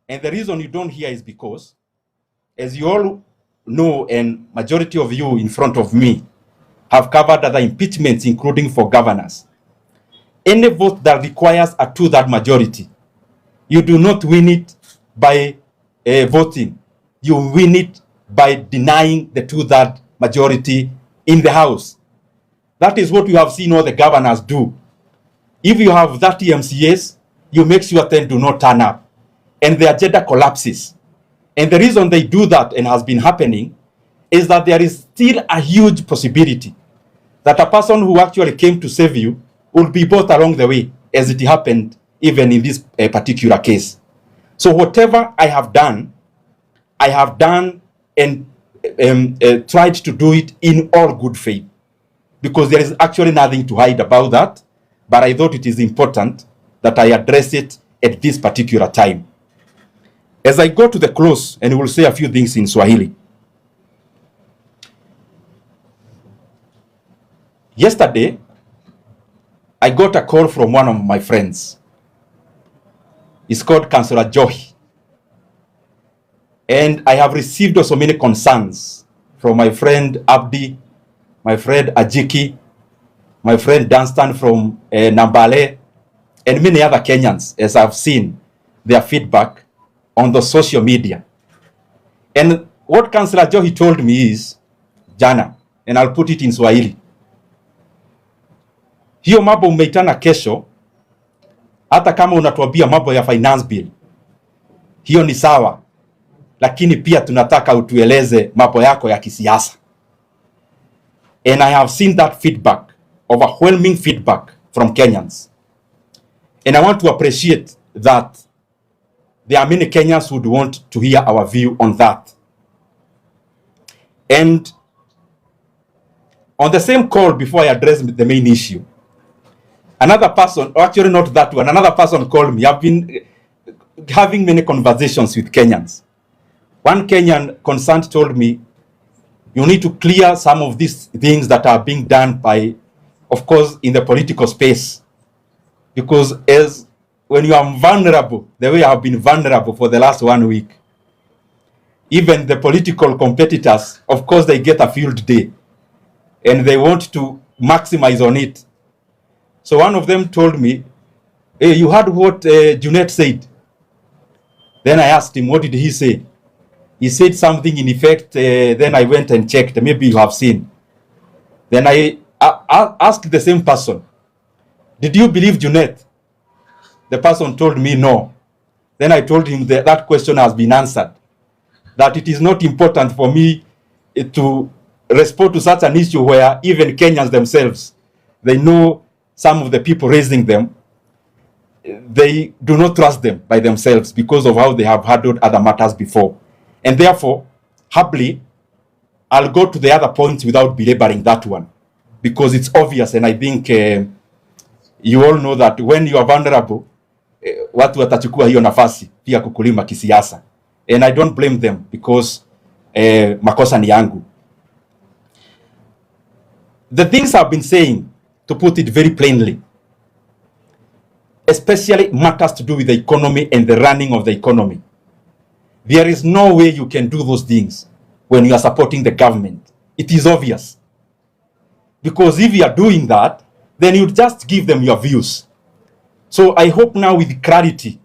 And the reason you don't hear is because, as you all know, and majority of you in front of me have covered other impeachments, including for governors. Any vote that requires a 2/3 majority, you do not win it by voting. You win it by denying the 2/3 majority in the House. That is what you have seen all the governors do. If you have 30 MCAs, you make sure 10 do not turn up, and the agenda collapses. And the reason they do that, and has been happening, is that there is still a huge possibility that a person who actually came to save you will be bought along the way, as it happened even in this particular case. So whatever I have done and tried to do it in all good faith, because there is actually nothing to hide about that, but I thought it is important that I address it at this particular time. As I go to the close, and we'll say a few things in Swahili. Yesterday, I got a call from one of my friends. It's called Councillor Johi. And I have received also many concerns from my friend Abdi, my friend Ajiki, my friend Dunstan from Nambale, and many other Kenyans, as I've seen their feedback on the social media. And what Councillor Johi told me is, jana, and I'll put it in Swahili. Hiyo mambo umeitana kesho, hata kama unatuambia mambo ya Finance Bill, hiyo ni sawa, lakini pia tunataka utueleze mambo yako ya kisiasa. And I have seen that feedback, overwhelming feedback from Kenyans. And I want to appreciate that there are many Kenyans who would want to hear our view on that. And on the same call, before I address the main issue, another person, actually not that one, another person called me. I've been having many conversations with Kenyans. One Kenyan concerned told me, you need to clear some of these things that are being done by, of course, in the political space. Because when you are vulnerable, the way I have been vulnerable for the last 1 week, even the political competitors, of course, they get a field day and they want to maximize on it. So one of them told me, hey, you heard what Junet said? Then I asked him, what did he say? He said something in effect, then I went and checked, maybe you have seen. Then I asked the same person, did you believe Junet? The person told me no. Then I told him that question has been answered, that it is not important for me to respond to such an issue where even Kenyans themselves, they know some of the people raising them, they do not trust them by themselves because of how they have handled other matters before. And therefore, happily, I'll go to the other points without belaboring that one, because it's obvious, and I think you all know that when you are vulnerable, watu watachukua hiyo nafasi pia kukulima kisiasa. And I don't blame them because makosa ni yangu. The things I've been saying, to put it very plainly, especially matters to do with the economy and the running of the economy. There is no way you can do those things when you are supporting the government. It is obvious. Because if you are doing that, then you just give them your views. So I hope now with clarity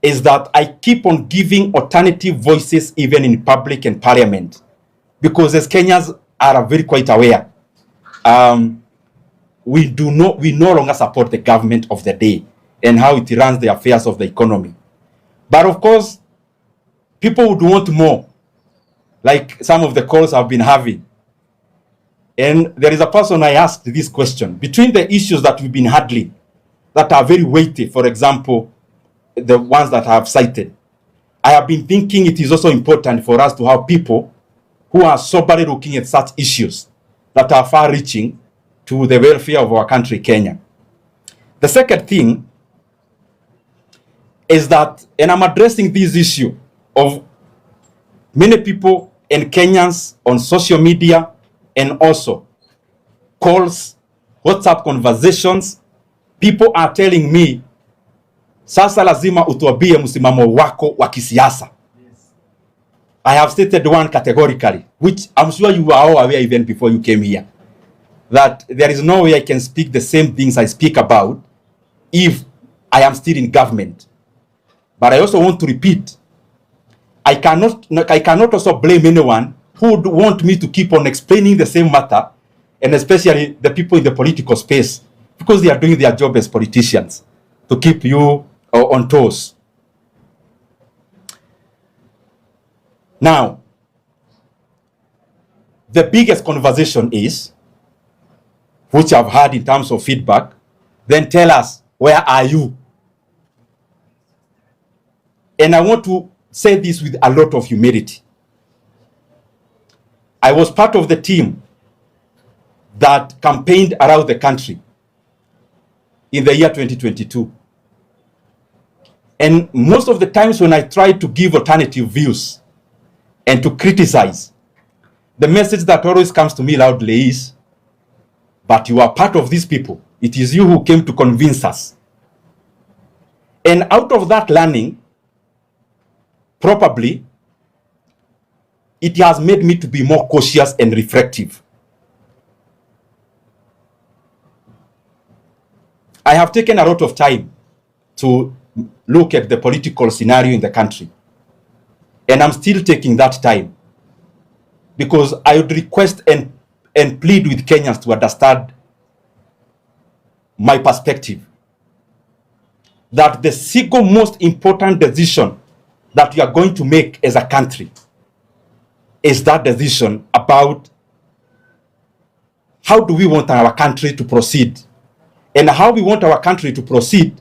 is that I keep on giving alternative voices even in public and parliament. Because as Kenyans are very quite aware, we no longer support the government of the day and how it runs the affairs of the economy. But of course, people would want more, like some of the calls I've been having. And there is a person I asked this question. Between the issues that we've been handling that are very weighty, for example, the ones that I have cited, I have been thinking it is also important for us to have people who are soberly looking at such issues that are far-reaching to the welfare of our country, Kenya. The second thing is that, and I'm addressing this issue of many people and Kenyans on social media and also calls, WhatsApp conversations, people are telling me Sasa lazima utuambie msimamo wako wa kisiasa. I have stated one categorically, which I'm sure you are all aware even before you came here, that there is no way I can speak the same things I speak about if I am still in government. But I also want to repeat, I cannot also blame anyone who would want me to keep on explaining the same matter, and especially the people in the political space, because they are doing their job as politicians to keep you on toes. Now, the biggest conversation is, which I've had in terms of feedback, then tell us, where are you? And I want to say this with a lot of humility. I was part of the team that campaigned around the country in the year 2022. And most of the times when I tried to give alternative views and to criticize, the message that always comes to me loudly is, but you are part of these people. It is you who came to convince us. And out of that learning, probably, it has made me to be more cautious and reflective. I have taken a lot of time to look at the political scenario in the country. And I'm still taking that time, because I would request and plead with Kenyans to understand my perspective, that the single most important decision that we are going to make as a country is that decision about how do we want our country to proceed. And how we want our country to proceed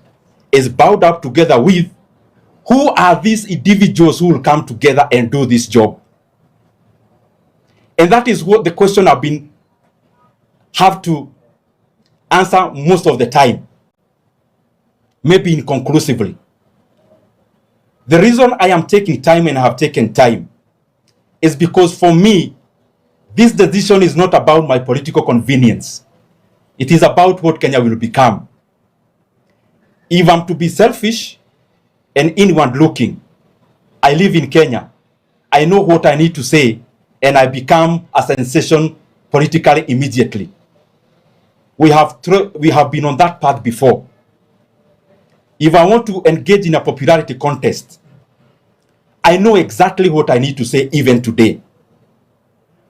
is bound up together with who are these individuals who will come together and do this job. And that is what the question I've have to answer most of the time, maybe inconclusively. The reason I am taking time and have taken time is because for me, this decision is not about my political convenience. It is about what Kenya will become. If I'm to be selfish and inward looking, I live in Kenya. I know what I need to say, and I become a sensation politically immediately. We have been on that path before. If I want to engage in a popularity contest, I know exactly what I need to say even today.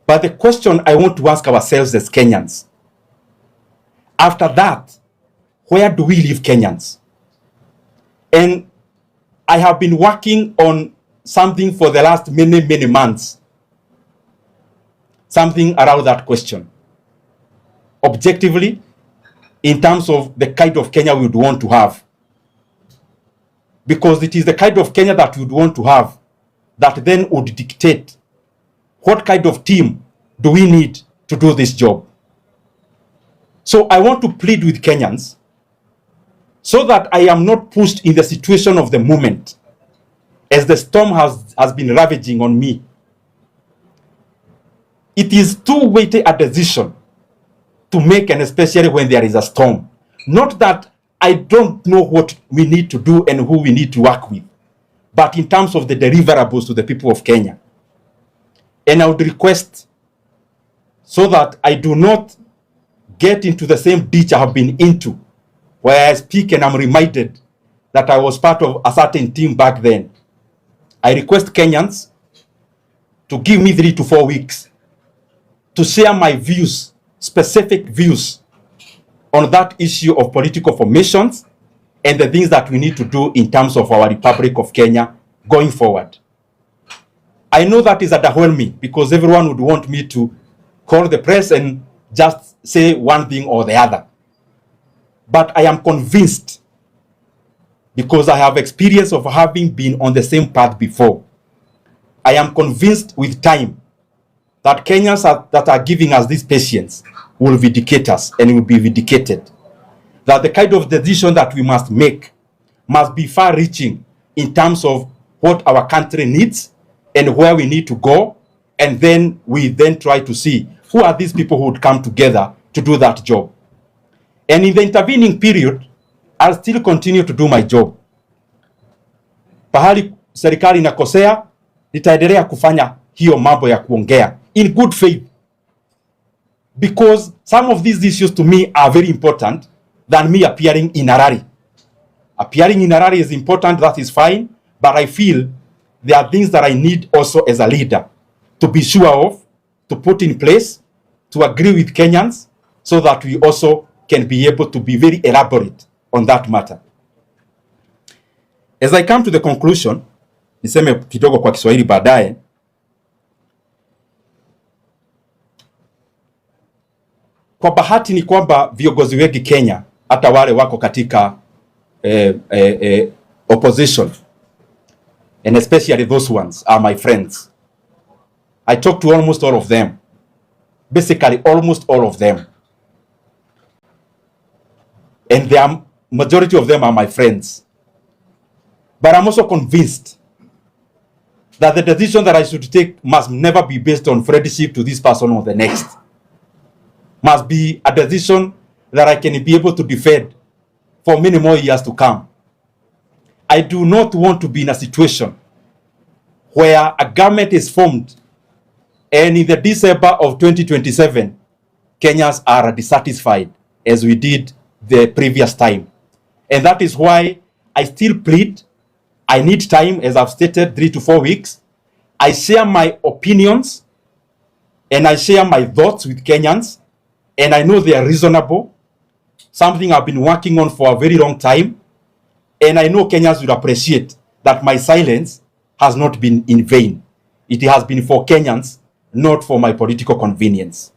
But the question I want to ask ourselves as Kenyans, after that, where do we leave Kenyans? And I have been working on something for the last many months, something around that question. Objectively, in terms of the kind of Kenya we would want to have. Because it is the kind of Kenya that we would want to have that then would dictate what kind of team do we need to do this job. So I want to plead with Kenyans so that I am not pushed in the situation of the moment as the storm has been ravaging on me. It is too weighty a decision to make, and especially when there is a storm. Not that I don't know what we need to do and who we need to work with, but in terms of the deliverables to the people of Kenya. And I would request, so that I do not get into the same ditch I have been into, where I speak and I'm reminded that I was part of a certain team back then. I request Kenyans to give me 3 to 4 weeks to share my views, specific views on that issue of political formations and the things that we need to do in terms of our Republic of Kenya going forward. I know that is underwhelming because everyone would want me to call the press and just say one thing or the other. But I am convinced, because I have experience of having been on the same path before, I am convinced with time that Kenyans that are giving us this patience will vindicate us and will be vindicated. That the kind of decision that we must make must be far-reaching in terms of what our country needs and where we need to go, and then we try to see who are these people who would come together to do that job. And in the intervening period, I'll still continue to do my job. pahali serikali inakosea, nitaendelea kufanya hiyo mambo ya kuongea in good faith, because some of these issues to me are very important than me appearing in a rally. Appearing in a rally is important, that is fine, but I feel there are things that I need also as a leader to be sure of, to put in place, to agree with Kenyans, so that we also can be able to be very elaborate on that matter. As I come to the conclusion, niseme kidogo kwa Kiswahili baadaye. Kwa bahati ni kwamba viongozi wengi Kenya, hata wale wako katika opposition, and especially those ones are my friends. I talk to almost all of them. Basically almost all of them. And the majority of them are my friends. But I'm also convinced that the decision that I should take must never be based on friendship to this person or the next. Must be a decision that I can be able to defend for many more years to come. I do not want to be in a situation where a government is formed and in the December of 2027, Kenyans are dissatisfied as we did the previous time. And that is why I still plead. I need time, as I've stated, 3 to 4 weeks. I share my opinions and I share my thoughts with Kenyans, and I know they are reasonable, something I've been working on for a very long time, and I know Kenyans will appreciate that my silence has not been in vain. It has been for Kenyans, not for my political convenience.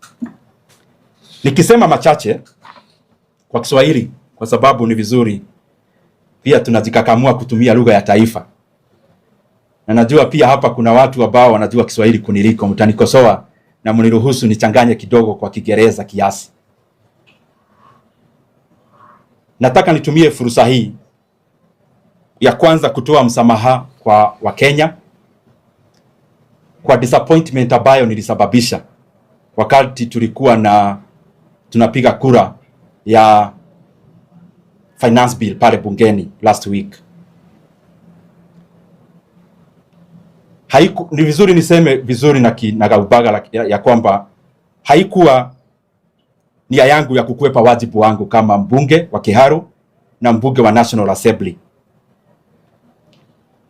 Nikisema machache kwa Kiswahili, kwa sababu ni vizuri pia tunajikakamua kutumia lugha ya taifa. Na najua pia hapa kuna watu ambao wanajua Kiswahili kuniliko, mtanikosoa na mniruhusu nichanganye kidogo kwa Kiingereza kiasi. Nataka nitumie fursa hii ya kwanza kutoa msamaha kwa Wakenya kwa disappointment ambayo nilisababisha wakati tulikuwa tunapiga kura ya Finance Bil pale bungeni last week. Ni vizuri niseme vizuri na gaubaga ya kwamba haikuwa nia yangu ya kukwepa wajibu wangu kama mbunge wa Kiharu na mbunge wa National Assembly.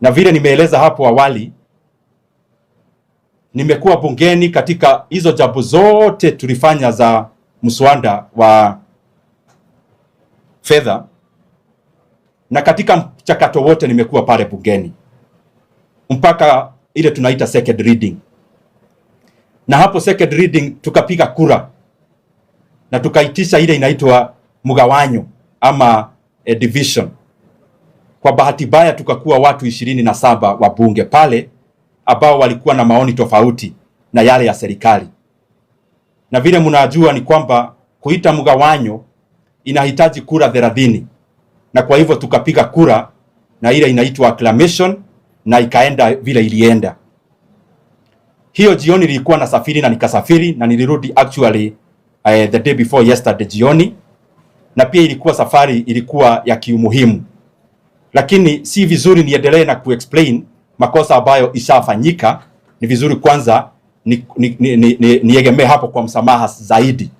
Na vile nimeeleza hapo awali, nimekuwa bungeni katika hizo jambo zote tulifanya za mswada wa fedha, na katika mchakato wote nimekuwa pale bungeni mpaka ile tunaita second reading. Na hapo second reading tukapiga kura na tukaitisha ile inaitwa mgawanyo ama division. Kwa bahati mbaya tukakuwa watu 27 wa bunge pale ambao walikuwa na maoni tofauti na yale ya serikali. Na vile mnajua ni kwamba kuita mgawanyo inahitaji kura 30. Na kwa hivyo tukapiga kura na ile inaitwa acclamation na ikaenda vile ilienda. Hiyo jioni nilikuwa nasafiri na nikasafiri na nilirudi actually the day before yesterday jioni, na pia ilikuwa safari ilikuwa ya kiumuhimu. Lakini si vizuri niendelee na kuexplain makosa ambayo ishafanyika. Ni vizuri kwanza niegemee hapo kwa msamaha zaidi.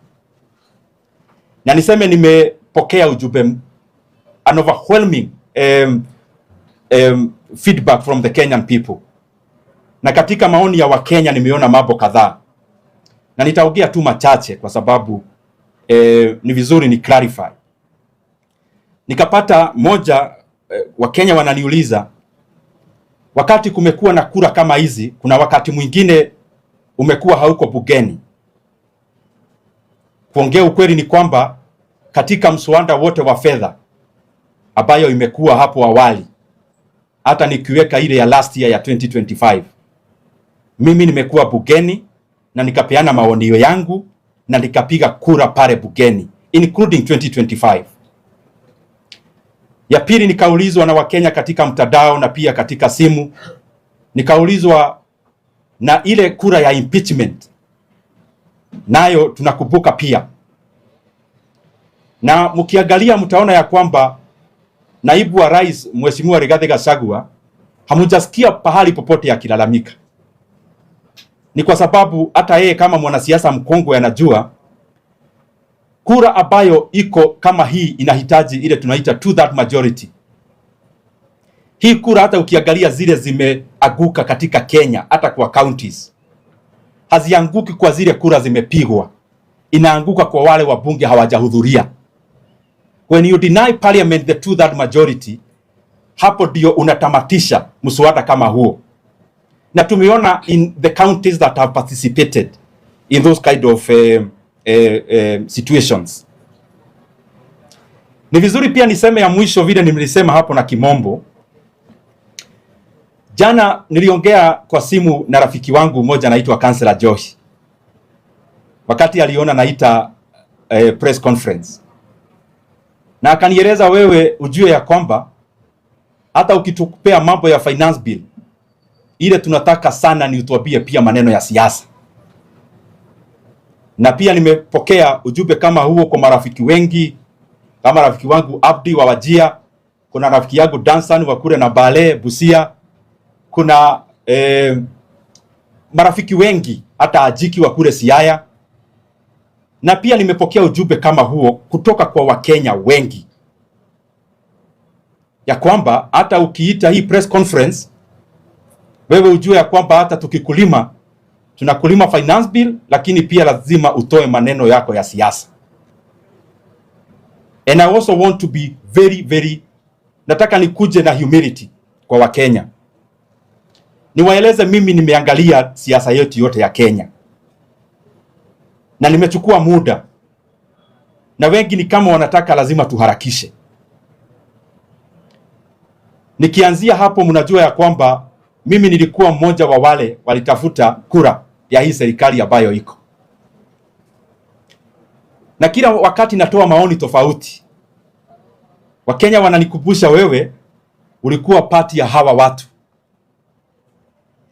Na niseme nimepokea ujumbe an overwhelming feedback from the Kenyan people. Na katika maoni ya Wakenya nimeona mambo kadhaa. Na nitaongea tu machache kwa sababu ni vizuri ni clarify. Nikapata moja, Wakenya wananiuliza, wakati kumekuwa na kura kama hizi, kuna wakati mwingine umekuwa hauko bungeni. Kuongea ukweli ni kwamba katika mswada wote wa fedha ambayo imekuwa hapo awali, hata nikiweka ile ya last year ya 2025, mimi nimekuwa bungeni na nikapeana maoni yangu na nikapiga kura pale bungeni including 2025. Ya pili, nikaulizwa na Wakenya katika mtandao na pia katika simu, nikaulizwa na ile kura ya impeachment, nayo tunakumbuka pia. Na mkiangalia mtaona ya kwamba naibu wa rais Mheshimiwa Rigathi Gachagua hamujasikia pahali popote akilalamika. Ni kwa sababu hata yeye kama mwanasiasa mkongwe anajua kura ambayo iko kama hii inahitaji ile tunaita 2/3 majority. Hii kura hata ukiangalia zile zimeanguka katika Kenya, hata kwa counties, hazianguki kwa zile kura zimepigwa, inaanguka kwa wale wabunge hawajahudhuria. When you deny parliament the 2/3 majority, hapo ndio unatamatisha mswada kama huo. Na tumeona in the counties that have participated in those kind of situations. Ni vizuri pia niseme ya mwisho vile nilisema hapo na kimombo. Jana niliongea kwa simu na rafiki wangu mmoja anaitwa Councillor Josh. Wakati aliona naita press conference. Na akanieleza, wewe ujue ya kwamba hata ukitupea mambo ya Finance Bil, ile tunataka sana ni utuambie pia maneno ya siasa. Na pia nimepokea ujumbe kama huo kwa marafiki wengi, kama rafiki wangu Abdi wa Wajia, kuna rafiki yangu Dansan wa kule na Bale Busia, kuna marafiki wengi hata Ajiki wa kule Siaya. Na pia nimepokea ujumbe kama huo kutoka kwa Wakenya wengi, ya kwamba hata ukiita hii press conference, wewe ujue ya kwamba hata tukikulima, tunakulima Finance Bill, lakini pia lazima utoe maneno yako ya siasa. And I also want to be very, nataka nikuje na humility kwa Wakenya. Niwaeleze mimi nimeangalia siasa yetu yote ya Kenya. Na nimechukua muda. Na wengi ni kama wanataka lazima tuharakishe. Nikianzia hapo, mnajua ya kwamba mimi nilikuwa mmoja wa wale walitafuta kura ya hii serikali ambayo iko. Na kila wakati natoa maoni tofauti. Wakenya wananikumbusha, wewe ulikuwa pati ya hawa watu.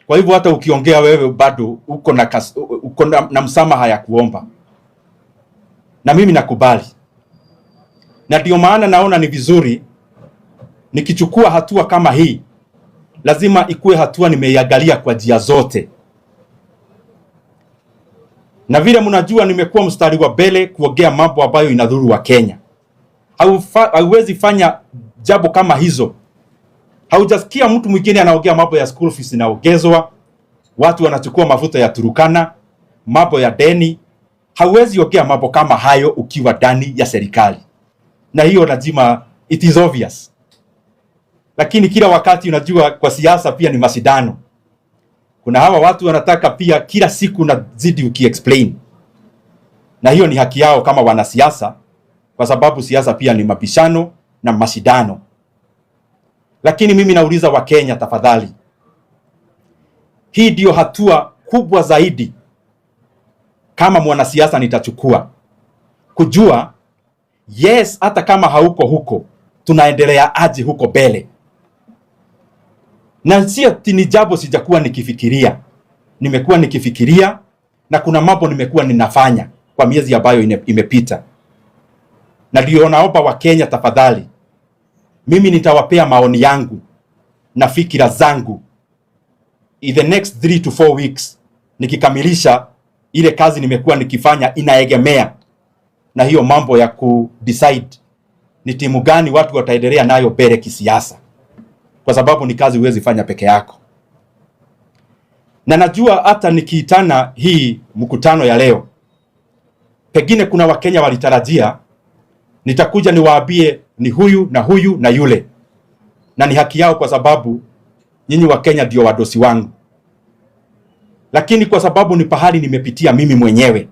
Kwa hivyo hata ukiongea wewe bado uko na msamaha ya kuomba. Na mimi nakubali. Na ndio maana naona ni vizuri nikichukua hatua kama hii, lazima ikuwe hatua nimeiangalia kwa njia zote. Na vile mnajua nimekuwa mstari wa mbele kuongea mambo ambayo inadhuru wa Kenya. Hauwezi fanya jambo kama hizo. Haujasikia mtu mwingine anaongea mambo ya school fees inaongezwa, watu wanachukua mafuta ya Turukana, mambo ya deni. Hauwezi ongea mambo kama hayo ukiwa ndani ya serikali. Na hiyo lazima, it is obvious. Lakini kila wakati unajua kwa siasa pia ni mashindano. Kuna hawa watu wanataka pia kila siku na zidi ukiexplain. Na hiyo ni haki yao kama wanasiasa, kwa sababu siasa pia ni mabishano na mashindano. Lakini mimi nauliza Wakenya, tafadhali. Hii ndio hatua kubwa zaidi kama mwanasiasa nitachukua. Kujua, yes, hata kama hauko huko, tunaendelea aje huko mbele. Na si ati ni jambo sijakuwa nikifikiria. Nimekuwa nikifikiria, na kuna mambo nimekuwa ninafanya kwa miezi ambayo imepita. Na ndio naomba Wakenya, tafadhali. Mimi nitawapea maoni yangu na fikira zangu in the next 3 to 4 weeks, nikikamilisha ile kazi nimekuwa nikifanya inaegemea na hiyo mambo ya decide ni timu gani watu wataendelea nayo mbele kisiasa, kwa sababu ni kazi huwezi fanya peke yako. Na najua hata nikiitana hii mkutano ya leo, pengine kuna Wakenya walitarajia nitakuja niwaambie ni huyu na huyu na yule, na ni haki yao, kwa sababu nyinyi Wakenya ndio wadosi wangu. Lakini kwa sababu ni pahali nimepitia mimi mwenyewe,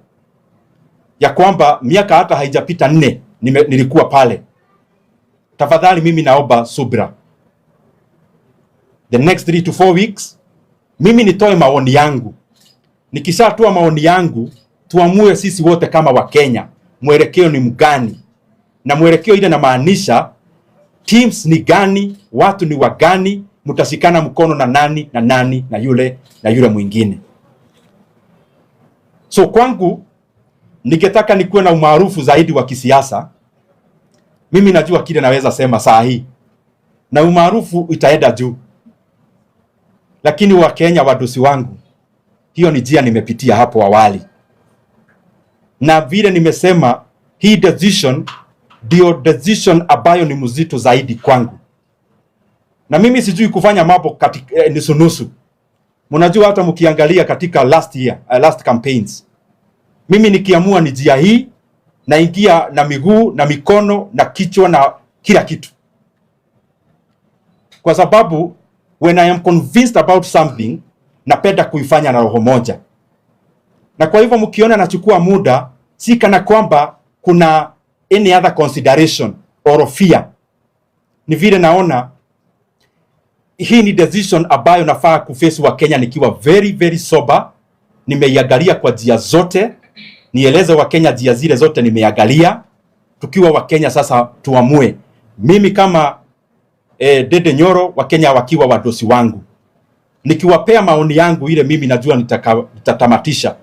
ya kwamba miaka hata haijapita 4 nilikuwa pale, tafadhali mimi naomba subra. The next 3 to 4 weeks mimi nitoe maoni yangu. Nikishatoa maoni yangu, tuamue sisi wote kama Wakenya mwelekeo ni mgani. Na mwelekeo ile na maanisha teams ni gani, watu ni wagani, mtashikana mkono na nani na nani na yule mwingine. So kwangu, ningetaka nikuwe na umaarufu zaidi wa kisiasa. Mimi najua kile naweza sema saa hii, na umaarufu itaenda juu. Lakini Wakenya wadosi wangu, hiyo ni njia nimepitia hapo awali, na vile nimesema, hii decision ndio decision ambayo ni mzito zaidi kwangu, na mimi sijui kufanya mambo katika nusu. Mnajua hata mkiangalia katika last campaigns, mimi nikiamua ni njia hii, naingia na miguu na mikono na kichwa na kila kitu, kwa sababu when I am convinced about something, napenda kuifanya na roho moja. Na kwa hivyo mkiona nachukua muda, si kana kwamba kuna any other consideration or fear. Ni vile naona hii ni decision ambayo nafaa kuface wa Kenya nikiwa very very sober. Nimeiangalia kwa njia zote, nieleze wa Kenya njia zile zote nimeiangalia. Tukiwa wa Kenya sasa tuamue. Mimi kama Ndindi Nyoro, wa Kenya wakiwa wadosi wangu, nikiwapea maoni yangu ile mimi najua nitatamatisha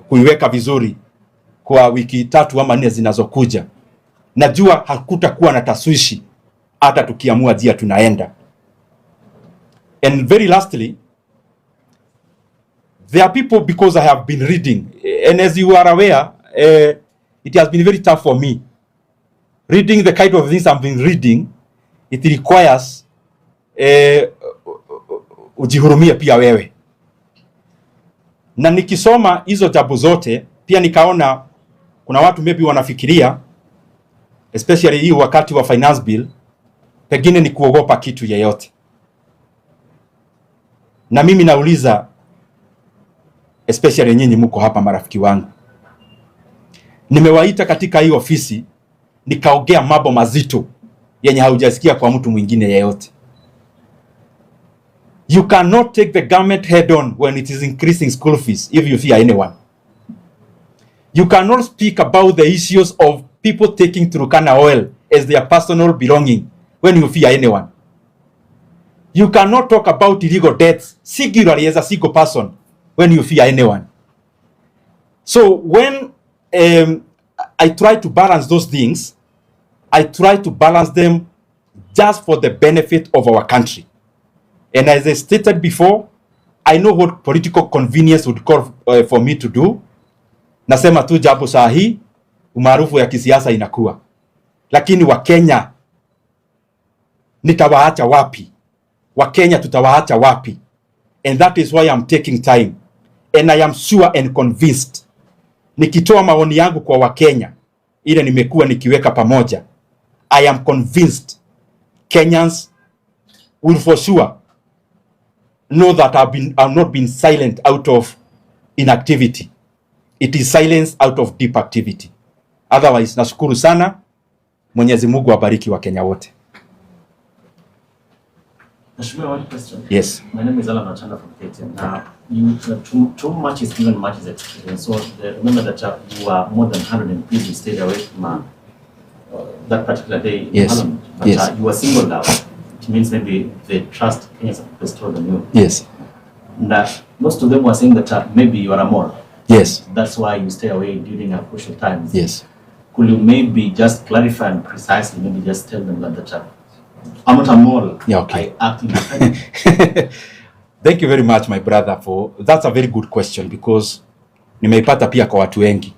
kuiweka vizuri kwa wiki 3 ama 4 zinazokuja. Najua hakutakuwa na taswishi hata tukiamua njia tunaenda. And very lastly, there are people, because I have been reading, and as you are aware, it has been very tough for me reading the kind of things I've been reading. It requires ujihurumie pia wewe. Na nikisoma hizo jambo zote pia nikaona kuna watu maybe wanafikiria, especially hii wakati wa Finance Bill, pengine ni kuogopa kitu yeyote. Na mimi nauliza, especially nyinyi mko hapa marafiki wangu, nimewaita katika hii ofisi nikaongea mambo mazito yenye haujasikia kwa mtu mwingine yeyote. You cannot take the government head on when it is increasing school fees if you fear anyone. You cannot speak about the issues of people taking Turkana oil as their personal belonging when you fear anyone. You cannot talk about illegal debts singularly as a single person when you fear anyone. So when I try to balance those things, I try to balance them just for the benefit of our country. And as I stated before, I know what political convenience would call for me to do. Nasema tu jambo sahihi, umaarufu ya kisiasa inakuwa. Lakini Wakenya nitawaacha wapi? Wakenya tutawaacha wapi? And that is why I'm taking time. And I am sure and convinced, nikitoa maoni yangu kwa Wakenya, ile nimekuwa nikiweka pamoja, I am convinced Kenyans will for sure know that I've not been silent out of inactivity. It is silence out of deep activity. Otherwise, nashukuru sana. Mwenyezi Mungu awabariki wa Kenya wote. One question. Yes. My name is Alan Ochanda from KTN. Now, too much is given, much is experience. So remember that you were more than 100 people stayed away from that particular day in Parliament. But you were singled out. It means maybe they trust Kenyans bestowed on you. Yes. And most of them were saying that maybe you are a mole. Yes. That's why you stay away during a crucial times. Yes. Could you maybe just clarify and precisely, maybe just tell them that I'm not a mole. Yeah, okay. I act independently. Thank you very much, my brother, for that's a very good question, because nimeipata pia kwa watu wengi.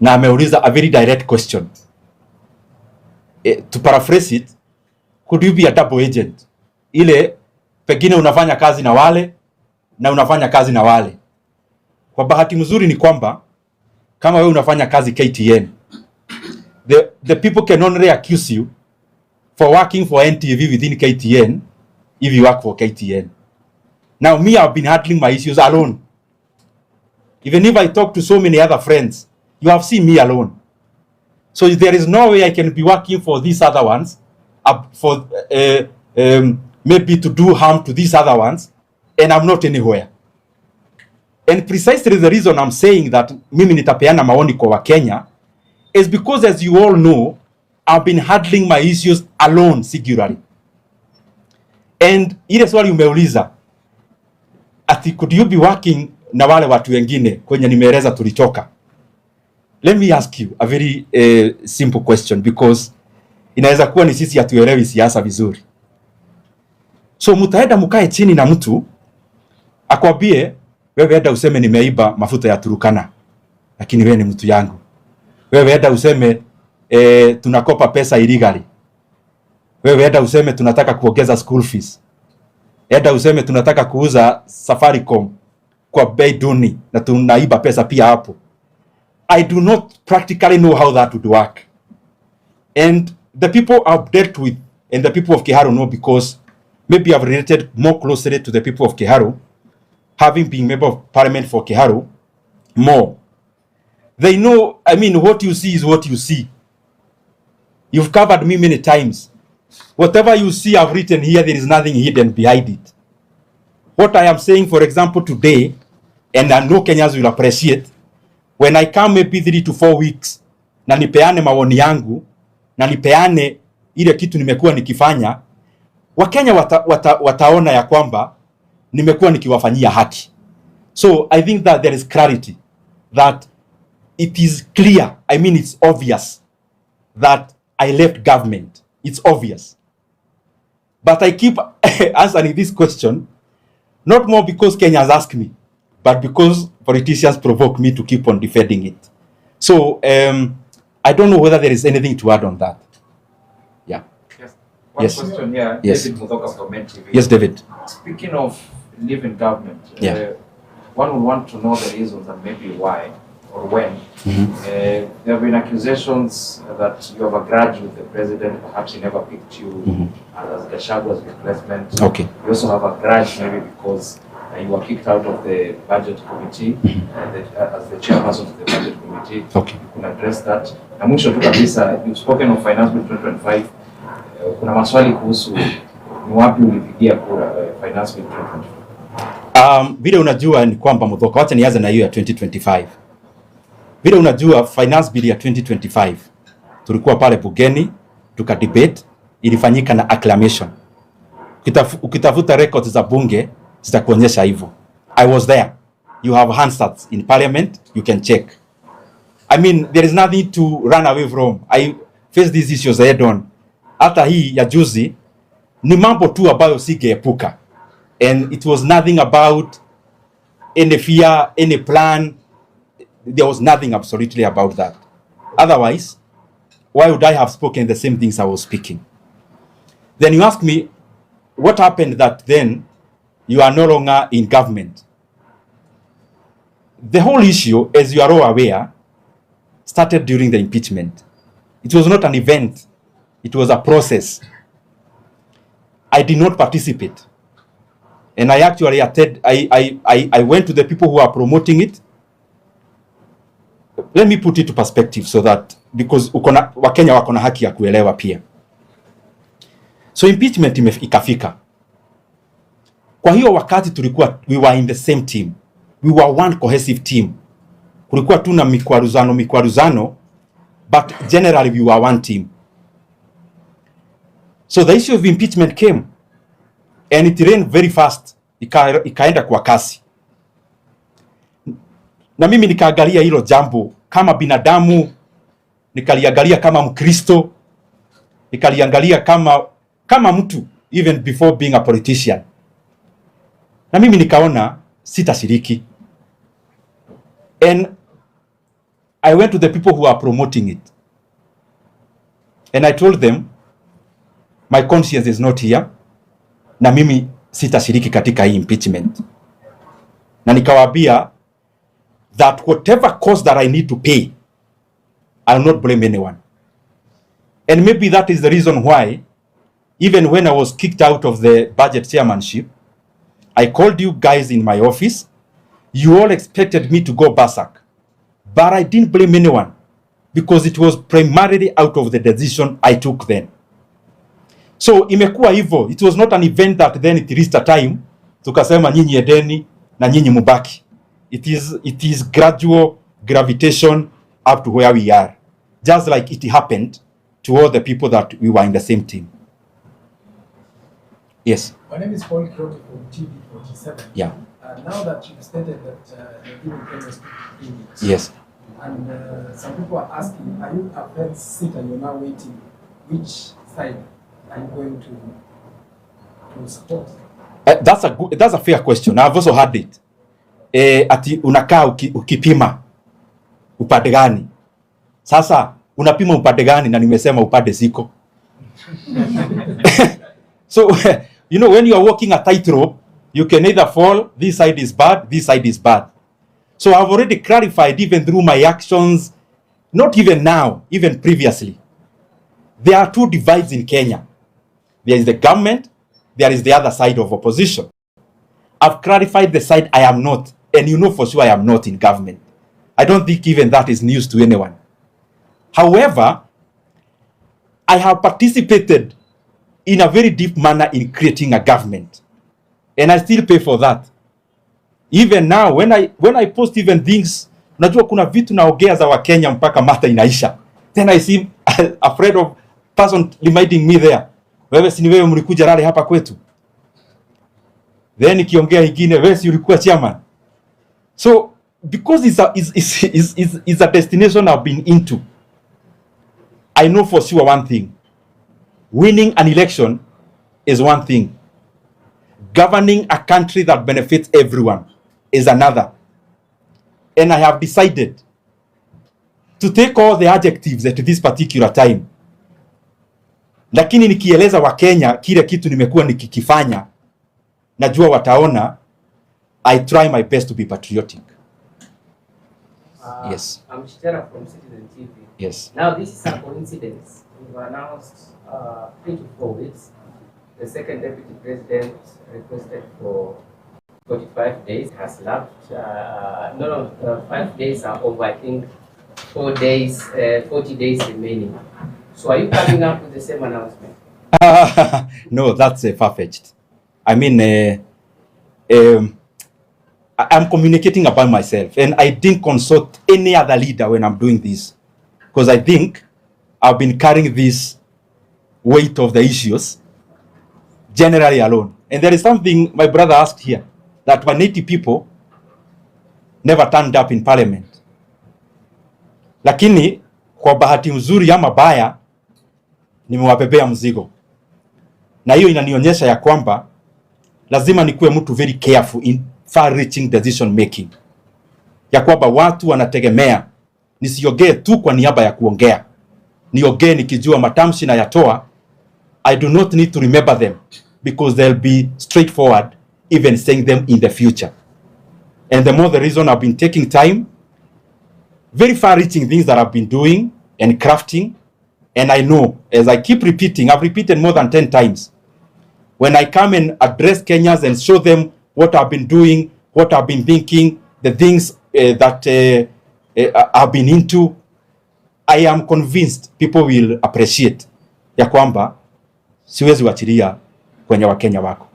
Na ameuliza a very direct question. To paraphrase it, could you be a double agent? Ile pengine unafanya kazi na wale na unafanya kazi na wale. Kwa bahati mzuri ni kwamba kama wewe unafanya kazi KTN, the people can only accuse you for working for NTV within KTN if you work for KTN. Now me, I've been handling my issues alone. Even if I talk to so many other friends, you have seen me alone. So there is no way I can be working for these other ones, for maybe to do harm to these other ones, and I'm not anywhere. And precisely the reason I'm saying that mimi nitapeana maoni kwa Wakenya is because, as you all know, I've been handling my issues alone, singularly. And ile swali umeuliza, ati could you be working na wale watu wengine kwenye nimeeleza tulitoka? Let me ask you a very simple question, because inaweza kuwa ni sisi hatuelewi siasa vizuri. So mtaenda mkae chini na mtu akwambie wewe enda useme nimeiba mafuta ya Turukana, lakini wewe ni mtu yangu. Wewe enda useme tunakopa pesa illegally. Wewe enda useme tunataka kuongeza school fees. Enda useme tunataka kuuza Safaricom kwa bei duni na tunaiba pesa pia hapo. I do not practically know how that would work. And the people I've dealt with and the people of Kiharu know, because maybe I've related more closely to the people of Kiharu, having been member of parliament for Kiharu more. They know, I mean, what you see is what you see. You've covered me many times. Whatever you see I've written here, there is nothing hidden behind it. What I am saying, for example, today, and I know Kenyans will appreciate, when I come maybe 3 to 4 weeks, na nipeane maoni yangu, na nipeane ile kitu nimekuwa nikifanya, Wakenya wataona ya kwamba nimekuwa nikiwafanyia haki. So I think that there is clarity, that it is clear, I mean it's obvious that I left government. It's obvious. But I keep answering this question, not more because Kenyans ask me, but because politicians provoke me to keep on defending it. So I don't know whether there is anything to add on that. Yeah. Yes. One question here. Yes. David Mudoka from NTV. Yes, David. Speaking of leaving government, Yeah. one would want to know the reasons and maybe why or when. There have been accusations that you have a grudge with the president. Perhaps he never picked you as Gachagwa's replacement. Okay. You also have a grudge maybe because you were kicked out of the budget committee as the chairperson of the budget committee. Okay. You can address that. Na mwisho tu kabisa, you've spoken of Finance Bill 2025. Kuna maswali kuhusu ni wapi ulipigia kura Finance Bill 2025. Vile unajua ni kwamba Muthoka, wacha nianze na hiyo ya 2025. Vile unajua Finance Bill ya 2025 tulikuwa pale bungeni tuka debate, ilifanyika na acclamation. Ukitafuta records za bunge zitakuonyesha hivyo. I was there. You have Hansards in parliament, you can check. I mean, there is nothing to run away from. I face these issues head on. Hata hii ya juzi ni mambo tu ambayo singeepuka. And it was nothing about any fear, any plan. There was nothing absolutely about that. Otherwise, why would I have spoken the same things I was speaking? Then you ask me, what happened that then you are no longer in government? The whole issue, as you are all aware, started during the impeachment. It was not an event. It was a process. I did not participate. And I actually I went to the people who are promoting it. Let me put it to perspective so that, because Wakenya wako na haki ya kuelewa pia. So impeachment ikafika. Kwa hiyo wakati we were in the same team. We were one cohesive team. Kulikuwa tu na mikwaruzano, but generally we were one team. So the issue of impeachment came and it ran very fast. Ikaenda kwa kasi. Na mimi nikaangalia hilo jambo kama binadamu, nikaliangalia kama Mkristo, nikaliangalia kama mtu, even before being a politician. Na mimi nikaona sitashiriki. And I went to the people who are promoting it. And I told them, my conscience is not here. Na mimi sitashiriki katika hii impeachment. Na nikawaambia that whatever cost that I need to pay, I'll not blame anyone. And maybe that is the reason why, even when I was kicked out of the budget chairmanship, I called you guys in my office. You all expected me to go berserk. But I didn't blame anyone, because it was primarily out of the decision I took then. So imekuwa hivyo. It was not an event that then it reached a time tukasema nyinyi edeni na nyinyi mubaki. It is gradual gravitation up to where we are, just like it happened to all the people that we were in the same team. Yes. My name is Paul Kiroki from TV47. Yeah. Now that you've stated that you're giving Kenyans 2 weeks, Yes. and some people are asking, are you a fence seat and you're now waiting? Which side are you going to to support? That's a fair question. I've also had it. Ati unakaa ukipima upande gani? Sasa unapima upande gani na nimesema upande ziko. So you know, when you are walking a tightrope, you can either fall, this side is bad, this side is bad. So I've already clarified, even through my actions, not even now, even previously. There are two divides in Kenya. There is the government, there is the other side of opposition. I've clarified the side I am not, and you know for sure I am not in government. I don't think even that is news to anyone. However, I have participated in a very deep manner in creating a government, and I still pay for that. Even now, when I post even things, unajua kuna vitu naongea za Wakenya mpaka mata inaisha. Then I seem afraid of person reminding me there. Wewe si ni wewe mlikuja rale hapa kwetu. Then ikiongea ingine, wewe si ulikuwa chairman. So because it's a destination I've been into, I know for sure one thing. Winning an election is one thing. Governing a country that benefits everyone is another. And I have decided to take all the adjectives at this particular time. Lakini nikieleza wa Kenya kile kitu nimekuwa nikikifanya, najua wataona I try my best to be patriotic. Yes. I'm Chitera from Citizen TV. Yes. Now this is a coincidence. We've announced 3 to 4 weeks. The second deputy president requested for 45 days has lapsed. 5 days are over. I think 4 days, 40 days remaining. So are you coming up with the same announcement? No, that's far-fetched. I mean, I'm communicating about myself, and I didn't consult any other leader when I'm doing this, because I think I've been carrying this weight of the issues generally alone. And there is something my brother asked here, that 180 people never turned up in parliament. Lakini kwa bahati nzuri ama baya nimewabebea mzigo. Na hiyo inanionyesha ya kwamba lazima nikuwe mtu very careful in far reaching decision making. Ya kwamba watu wanategemea nisiongee tu kwa niaba ya kuongea. Niongee nikijua matamshi na yatoa. I do not need to remember them because they'll be straightforward even saying them in the future. And the more the reason I've been taking time, very far-reaching things that I've been doing and crafting, and I know, as I keep repeating, I've repeated more than 10 times, when I come and address Kenyans and show them what I've been doing, what I've been thinking, the things that I've been into, I am convinced people will appreciate ya kwamba siwezi wachilia kwenye Wakenya wako.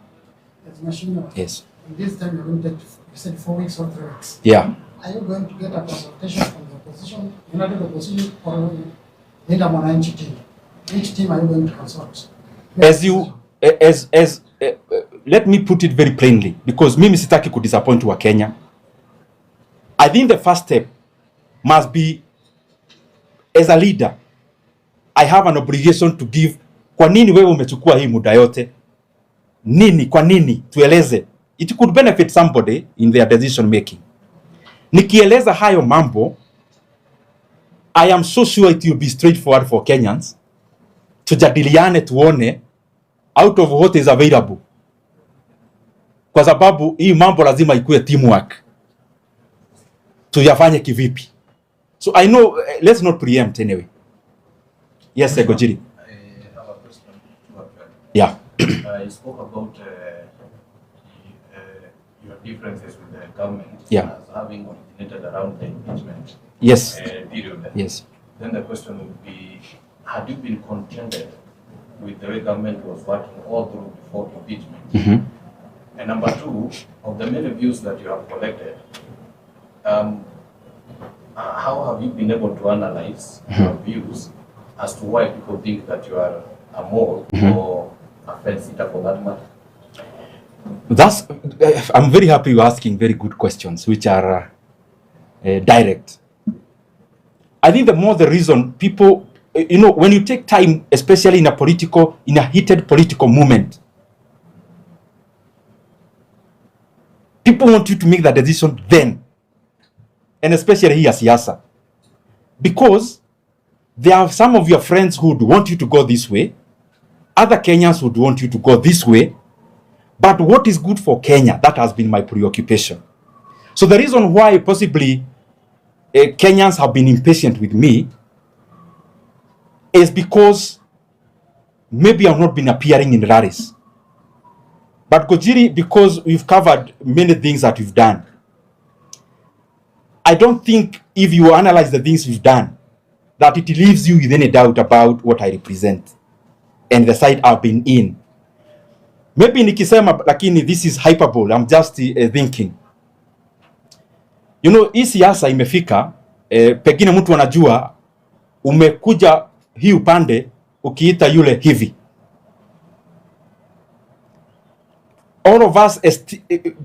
Yes. This time you're going to take, you said 4 weeks or 3 weeks. Yeah. Are you going to get a consultation from the opposition, United Opposition, or Linda Mwananchi team? Which team are you going to consult? Let me put it very plainly, because mimi sitaki kudisappoint wa Kenya. I think the first step must be, as a leader, I have an obligation to give. Kwa nini wewe umechukua hii muda yote? Nini, kwa nini? Tueleze. It could benefit somebody in their decision making. Nikieleza hayo mambo, I am so sure it will be straightforward for Kenyans. Tujadiliane tuone out of what is available. Kwa sababu hii mambo lazima ikuwe teamwork. Tuyafanye kivipi. So I know, let's not preempt anyway. Yes, Gojiri. I have a question. Yeah. You spoke about your differences with the government Yeah. as having originated around the impeachment Yes. period. Yes. Then the question would be, had you been contented with the way government was working all through before impeachment? Mm-hmm. And number two, of the many views that you have collected, how have you been able to analyze your views as to why people think that you are a mole or a fence-sitter for that matter? That's, I'm very happy you're asking very good questions, which are direct. I think the more the reason people, you know, when you take time, especially in a heated political movement, People want you to make that decision then, and especially here, siasa, because there are some of your friends who would want you to go this way, other Kenyans would want you to go this way, but what is good for Kenya, that has been my preoccupation. So the reason why possibly Kenyans have been impatient with me is because maybe I've not been appearing in rallies. But Gojiri, because we've covered many things that we've done, I don't think if you analyze the things we've done, that it leaves you with any doubt about what I represent and the side I've been in. Maybe nikisema, lakini this is hyperbole, I'm just thinking. You know, hii siasa imefika, pengine mtu anajua, umekuja hii upande, ukiita yule hivi. All of us,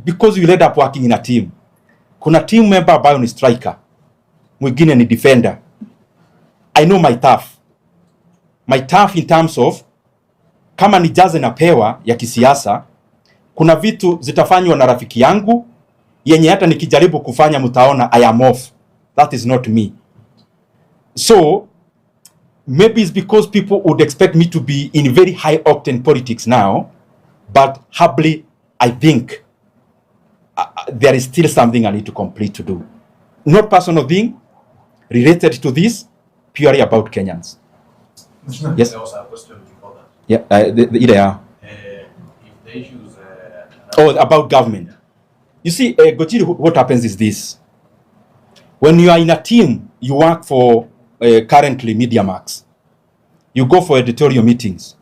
because we ended up working in a team. Kuna team member ambayo ni striker, mwingine ni defender. I know my tough. My tough in terms of, kama ni jaze na pewa ya kisiasa, kuna vitu zitafanywa na rafiki yangu, yenye hata nikijaribu kufanya mtaona I am off. That is not me. So, maybe it's because people would expect me to be in very high octane politics now, but humbly, I think there is still something I need to complete to do. Not personal thing, related to this, purely about Kenyans. Yes? There was a question before that. Yeah, If the issues... about government. You see, Gojiri, what happens is this. When you are in a team, you work for currently Media Max. You go for editorial meetings.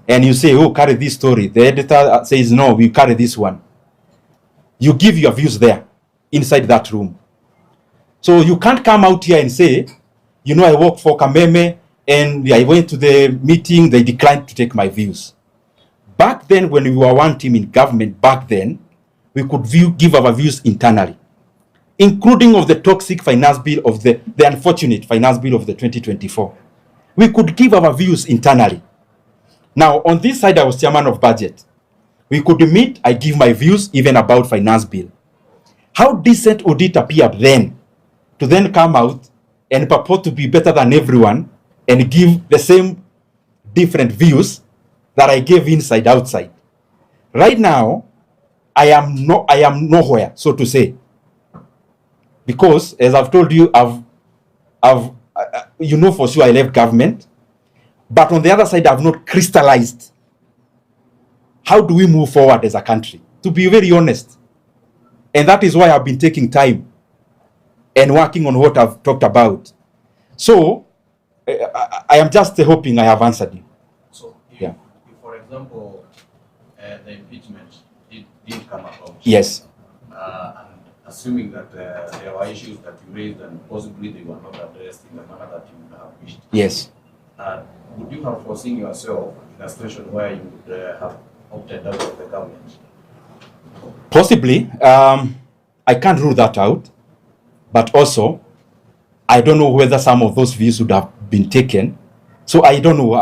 And you say, oh, carry this story. The editor says, no, we carry this one. You give your views there, inside that room. So you can't come out here and say, you know, I work for Kameme, and I went to the meeting, they declined to take my views. Back then, when we were one team in government, back then, we could give our views internally, including of the toxic finance bill of the unfortunate finance bill of the 2024. We could give our views internally. Now, on this side, I was chairman of budget. We could meet, I give my views even about finance bill. How decent would it appear then to then come out and purport to be better than everyone and give the same different views that I gave inside, outside? Right now, I am nowhere, so to say. Because, as I've told you, you know for sure I left government. But on the other side, I've not crystallized. How do we move forward as a country? To be very honest. And that is why I've been taking time and working on what I've talked about. So, I am just hoping I have answered you. So, if, yeah. if for example, the impeachment did come about. Yes. And assuming that there were issues that you raised and possibly they were not addressed in the manner that you would have wished. Yes. Would you have foreseen yourself in a situation where you would have opted out of the government? Possibly. I can't rule that out. But also, I don't know whether some of those views would have been taken. So I don't know.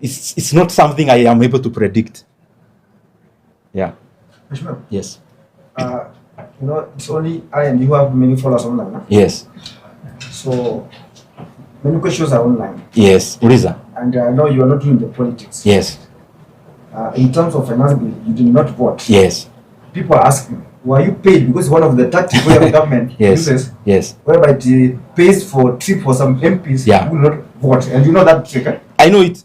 It's not something I am able to predict. Yeah. Mheshimiwa, Yes. you know, it's only I and you who have many followers online. Huh? Yes. So, many questions are online. Yes. Uriza. And I know you are not doing the politics. Yes. In terms of finance bill, you did not vote. Yes. People are asking, were you paid? Because one of the tactics where the government Yes. uses, Yes. whereby it pays for trip for some MPs Yeah. who will not vote. And you know that trick, eh? I know it.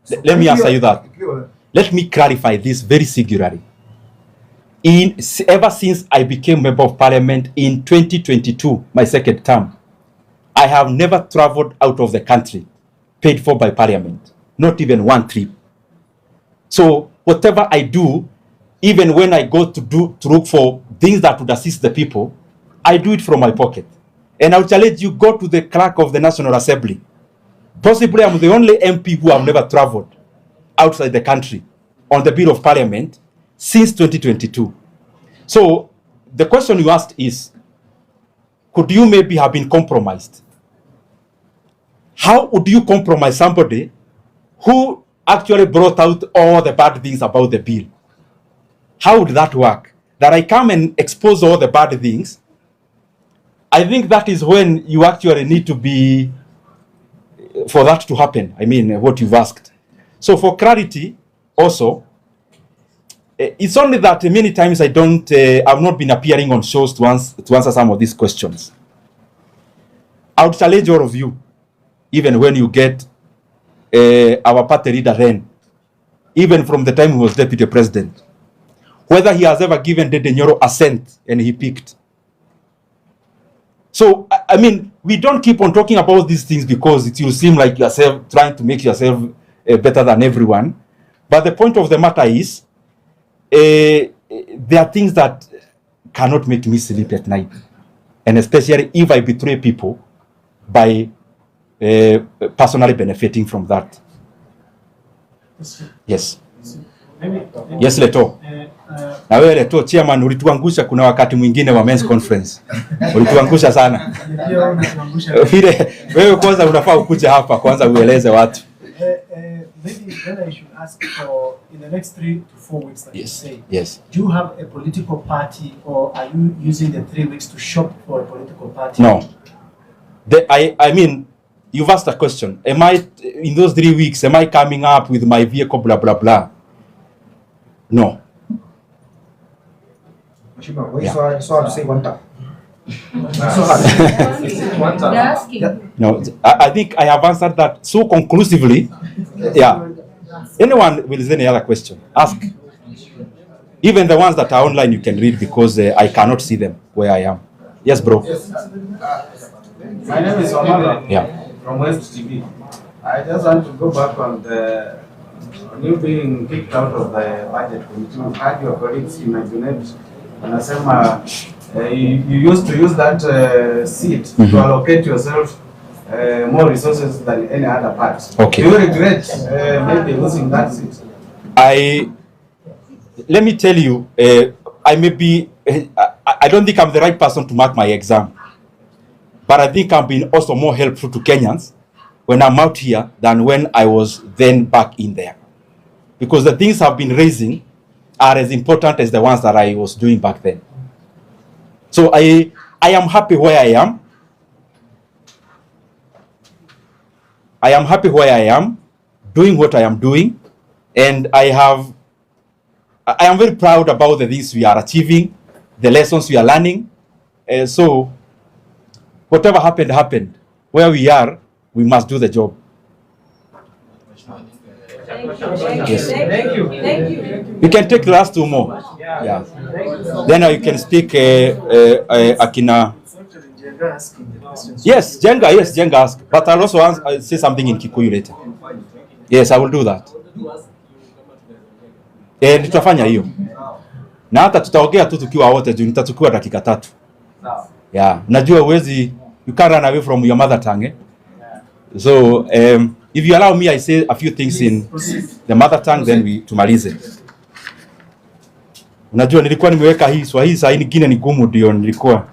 So Let me answer you that. clear. Let me clarify this very singularly. Ever since I became member of parliament in 2022, my second term, I have never traveled out of the country paid for by parliament, not even one trip. So whatever I do, even when I go to look for things that would assist the people, I do it from my pocket. And I'll challenge you, go to the clerk of the National Assembly. Possibly I'm the only MP who have never traveled outside the country on the bill of parliament since 2022. So the question you asked is, could you maybe have been compromised? How would you compromise somebody who actually brought out all the bad things about the bill? how would that work? That I come and expose all the bad things. I think that is when you actually need to be, for that to happen. I mean, what you've asked. So for clarity, also, it's only that many times I've not been appearing on shows to answer some of these questions. I would challenge all of you, even when you get our party leader then, even from the time he was deputy president, whether he has ever given Ndindi Nyoro assent and he picked. So, I mean, we don't keep on talking about these things because it will seem like yourself trying to make yourself better than everyone. But the point of the matter is, there are things that cannot make me sleep at night. And especially if I betray people by personally benefiting from that. Yes. Yes, Leto. Na wewe Leto, chairman, ulituangusha kuna wakati mwingine wa men's conference. Ulituangusha sana. Vile wewe kwanza unafaa ukuje hapa kwanza ueleze watu. Maybe then I should ask for in the next 3 to 4 weeks that you say. Yes. Do you have a political party or are you using the 3 weeks to shop for a political party? No. I mean, you've asked a question. Am I, in those 3 weeks, am I coming up with my vehicle, blah, blah, blah? No. Yeah. So to say one time. No, I think I have answered that so conclusively. Yeah. Anyone will any other question? Ask. Even the ones that are online, you can read because I cannot see them where I am. Yes, bro. Yes. My name is Omara. Yeah. From West TV. I just want to go back on you being kicked out of the budget committee. You had your colleagues imagined wanasema you used to use that seat to allocate yourself more resources than any other part. Okay. Do you regret maybe losing that seat? Let me tell you, I don't think I'm the right person to mark my exam, but I think I'm being also more helpful to Kenyans when I'm out here than when I was then back in there, because the things I've been raising are as important as the ones that I was doing back then. So I am happy where I am. I am happy where I am, doing what I am doing, and I am very proud about the things we are achieving, the lessons we are learning. So whatever happened. Where we are, we must do the job. Yes. Thank you. We can take the last 2 more. Yeah. Then you can speak Akina. Yes, Jenga ask. But I'll also say something in Kikuyu later. Yes, I will do that. Tutafanya hiyo. Na hata tutaongea tu tukiwa wote juu nitachukua dakika 3. Yeah, najua you can't run away from your mother tongue. So, if you allow me, I say a few things in the mother tongue, then tumalize. Unajua nilikuwa nimeweka hii Swahili, saa hii nyingine ni gumu ndio nilikuwa.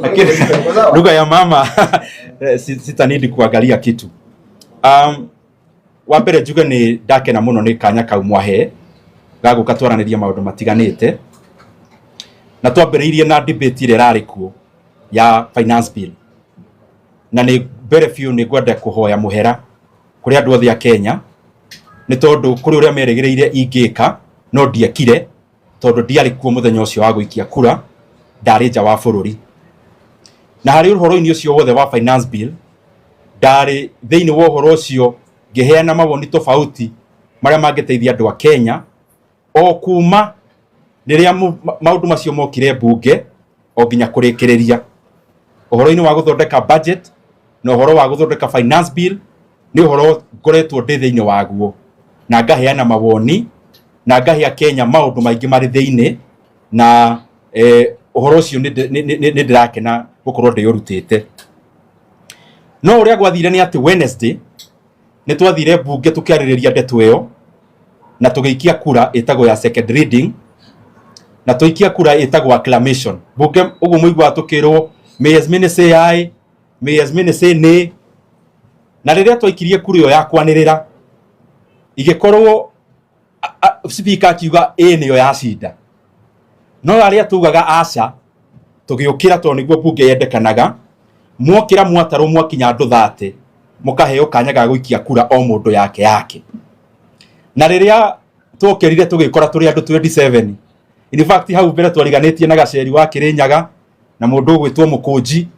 Lakini lugha ya mama sitanidi kuangalia kitu. Wambere juga ni dake na muno ni kanya kaumwahe gago katwaraniria maundu matiganite na twambiriirie na debate ile rari kuo ya Finance Bil, na ni very few ni gwenda kuhoya muhera kuri andu othe a Kenya ni tondu kuri uria meregereire ingika no ndiekire tondu ndiari kuo muthenya ucio wa guikia kura, ndari nja wa bururi. Na hari uhoro-ini ucio wothe wa Finance Bil ndari thiini wa uhoro ucio ngiheana mawoni tofauti maria mangeteithia andu a Kenya o kuma riria maundu macio mokire bunge o nginya kurikiriria uhoro-ini wa guthondeka budget na uhoro wa guthondeka Finance Bil ni uhoro ngoretwo ndi thiini waguo na ngaheana mawoni na ngahia Kenya maundu maingi mari thiini na uhoro ucio ni ndirakena gukorwo ndiyurutite. No uria gwathire ni ati Wednesday ni twathire bunge tukiaririria ndeto iyo na tugiikia kura itago ya second reading na tuikia kura itago acclamation bunge ugu muigwa tukirwo may as many say aye, may as many say nay, na riria twaikirie kura iyo ya kwanirira igikorwo speaker akiuga niyo yacinda no aria tugaga aca tugiukira to niguo bunge yendekanaga mwokira mwataro mwakinya andu 30 mukaheo kanya ga guikia kura o mundu yake na riria twokerire tugikora turi andu 27 in fact hau mbere twariganitie na gaceri wa Kirinyaga na mundu ugwitwo Mukunji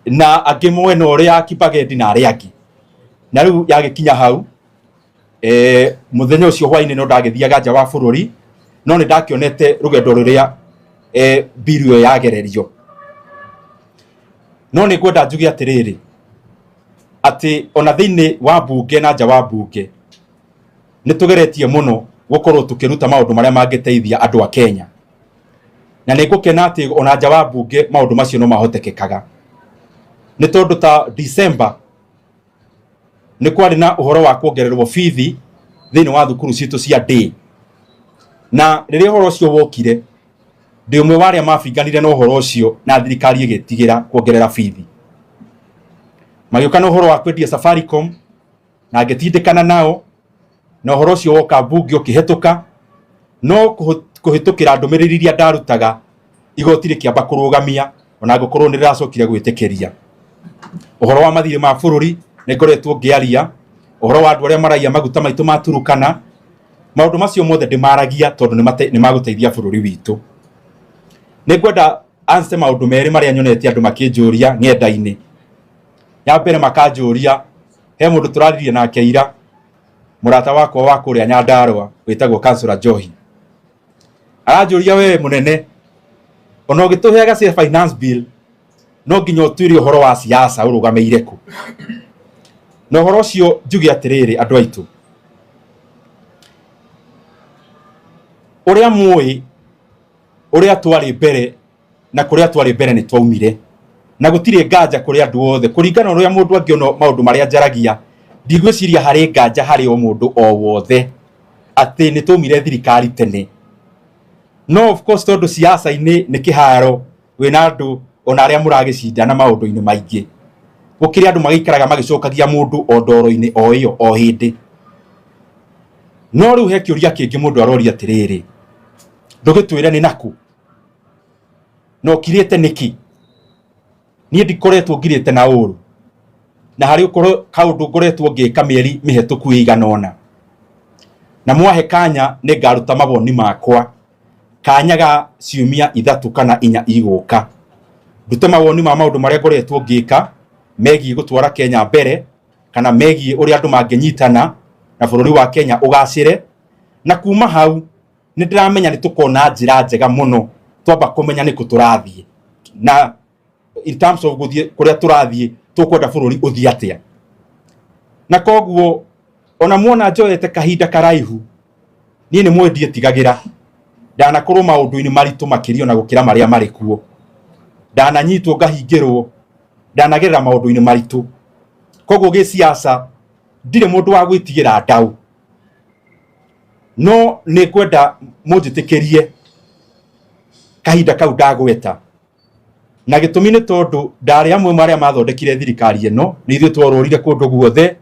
na angi mwena uria Kipagedi na aria angi na riu yagikinya hau muthenya ucio hwaini no ndagithiaga nja wa bururi no ni ndakionete rugendo ruria bill yagererio no ni gwenda njugi atiriri ati ona thiini wa bunge na nja wa bunge ni tugeretie muno gukorwo tukiruta maundu maria mangiteithia andu a Kenya na ni gukena ati ona nja wa bunge maundu macio no mahotekekaga ni tondu ta December ni kwari na uhoro wa kuongererwo fithi thiini wa thukuru citu cia day na riria uhoro ucio wokire ndi umwe waria mafinganire na uhoro ucio na thirikari igitigira kuongerera fithi magiuka na uhoro wa kwendia Safaricom na ngitindikana nao na uhoro ucio woka bunge ukihituka no kuhitukira ndumiriri iria ndarutaga igoti rikiamba kurugamia ona gukorwo ndiracokire gwitikiria uhoro wa mathire ma bururi ni ngoretwo ngiaria uhoro wa andu aria maraia maguta maitu maturukana maundu macio mothe ndimaragia tondu ni maguteithia bururi witu ni ngwenda anse maundu meri maria nyonete andu makinjuria ng'enda-ini ya mbere makanjuria he mundu turaririe nake ira murata wakwa wa kuria Nyandarua witagwo Councillor Johi aranjuria we munene ona ugituheaga cia finance bill no nginya utwire uhoro wa siasa urugameire ku no uhoro ucio njugi atiriri andu aitu uria muyi uria twari mbere na kuria twari mbere ni twaumire na gutire nganja kuria andu othe kuringana uria mundu angiona maundu maria njaragia ndigwiciria hari nganja hari o mundu o wothe ati ni tumire thirikari tene no of course tondu siasa ini ni kiharo wina andu ona aria muragicinda na maundu ini maingi gukiri andu magikaraga magicokagia mundu o ndoro ini o iyo o hindi no riu he kiuria kingi mundu aroria atiriri ndugitwire ni naku no kirite niki nie ndikoretwo ngirite na uru na hari ukorwo kaundu ngoretwo ngika mieri mihituku iganona na mwahe kanya ni ngaruta maboni makwa kanya ga ciumia 3 kana 4 iguka ndute maboni ma maundu maria ngoretwo ngika megie gutwara Kenya mbere kana megie uri andu mangenyitana na bururi wa Kenya ugacire na kuma hau ni ndiramenya ni tukona njira njega muno twamba kumenya ni kuturathie na in terms of guthie kuria turathie tukwenda bururi uthie atia na koguo ona muona njoete kahinda karaihu nie ni mwendie tigagira dana korwo maundu-ini maritu makirio na gukira maria mari kuo dana nyitwo ngahingirwo ndanagerera maundu-ini maritu koguo gi siasa ndire mundu wa gwitigira ndau no ni kwenda munjitikirie kahinda kau ndagweta na gitumi ni tondu ndari amwe maria mathondekire thirikari eno ni ithuĩ tworũrire kundu guothe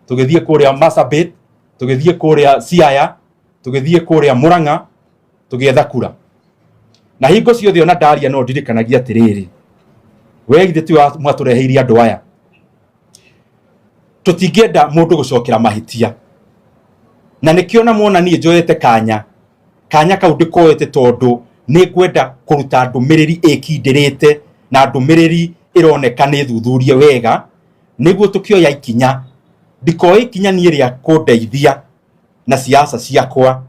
tugithie kuria Marsabit tugithie kuria Siaya tugithie kuria Murang'a tugietha kura na hingo ciothe ona ndaria no ndirikanagia atiriri we githe ti mwatureheire andu aya tutingenda mundu gucokera mahitia na nikiona muona nie njoyete kanya kau ndikoete tondu ni kwenda kuruta ndumiriri ikindirite na ndumiriri ironeka ni thuthurie wega niguo tukioya ikinya ndikoi ikinya nie ria kundeithia na siasa ciakwa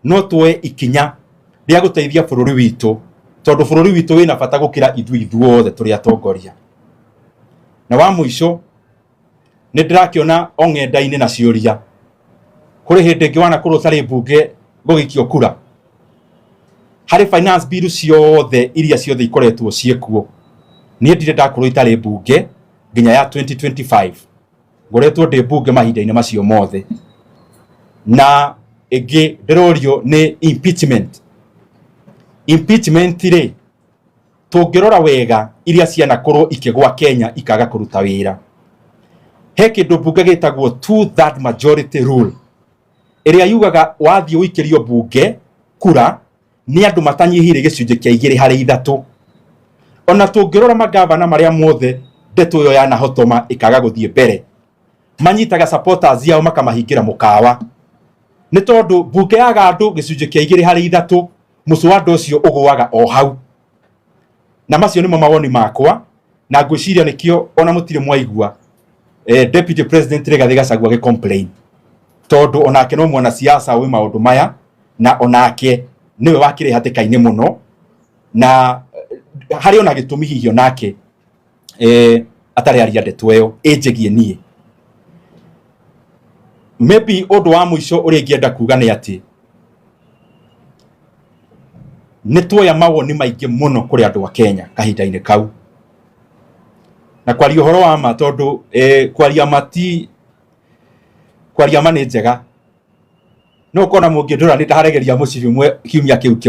no tuwe ikinya ria guteithia bururi witu tondu bururi witu wina bata gukira ithuothe turi atongoria na wa muico ni ndirakiona ong'enda-ini na ciuria kuri hindi ngiwana kurutari bunge gugikio kura hari finance bill ciothe iria ciothe ikoretwo ciekuo nie ndire ndakorwo itari bunge nginya ya 2025 ngoretwo ndi bunge mahinda-ini macio mothe na igi ndirorio ni impeachment ri tungirora wega iria ciana korwo ikigwa Kenya ikaga kuruta wira he kindu bunge gitagwo 2/3 majority rule iria yugaga wathie uikirio bunge kura ni andu matanyihire gicunje kia 2/3. Ona tungirora magavana maria mothe ndeto yo yana hotoma ikaga guthie mbere, manyitaga supporters yao makamahingira mukawa ni tondu bunge yaga andu gicunje kia 2/3, muswada ucio ugwaga o hau. Na macio nimo mawoni makwa, na ngwiciria nikio ona mutire mwaigua Deputy President Rigathi Gachagua complain, tondu onake no mwana siasa wi maundu maya, na onake niwe wakire hatikaine muno, na hari ona gitumi hihi onake atari aria ndeto iyo injigie nie. Maybe undu wa muico uri ngienda kuga ni ati ni tuoya mawoni maingi muno kuri andu a Kenya kahinda-ini kau, na kwaria uhoro wa ma tondu kwaria ma ni njega, no kona mungindura ni ndaharegeria mucibi mwe kiumia kiu.